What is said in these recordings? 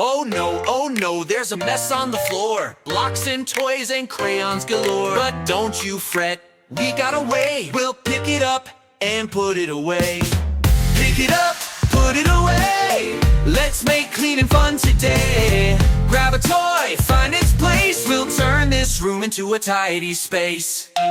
oh no, there's a mess on the floor. Blocks and toys and crayons galore. But don't you fret, we got a way. We'll pick it up and put it away. Pick it up, put it away. Let's make cleaning fun today. Grab a toy, find its place. We'll turn this room into a tidy space. Go!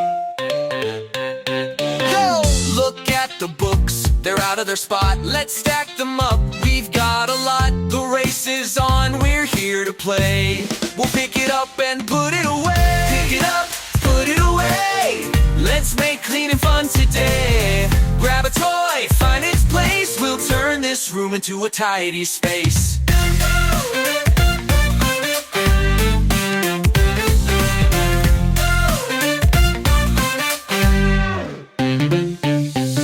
Look at the books, they're out of their spot. Let's stack them up, we've got a lot. The race is on, we're here to play. We'll pick it up and put it away. Pick it up, put it away. Let's make cleaning fun today. Grab a toy, find its place. We'll turn this room into a tidy space.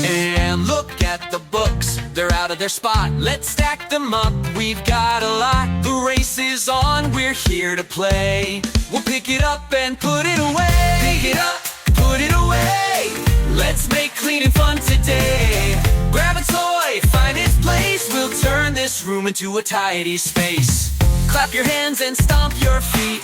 And look at the books, they're out of their spot. Let's stack them up, we've got a lot. The race is on, we're here to play. We'll pick it up and put it away. Pick it up, put it away. Let's make cleaning fun today. Grab a toy, find its place. We'll turn this room into a tidy space. Clap your hands and stomp your feet.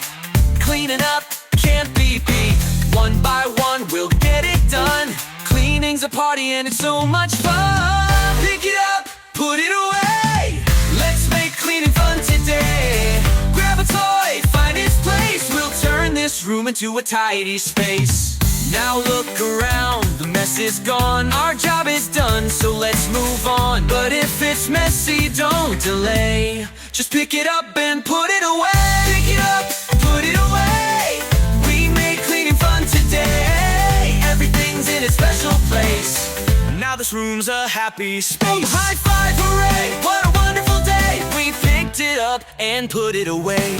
Cleaning up can't be beat. One by one we'll get it done. Cleaning's a party and it's so much fun. Pick it up, put it away. Let's make cleaning fun today. Grab a toy, find its place. We'll turn this room into a tidy space. Now look around, the mess is gone. Our job is done, so let's move on. But if it's messy, don't delay. Just pick it up and put it away. Pick it up, put it away. We made cleaning fun today. Everything's in its special place. Now this room's a happy space. High five, hooray, what a wonderful day. We picked it up and put it away.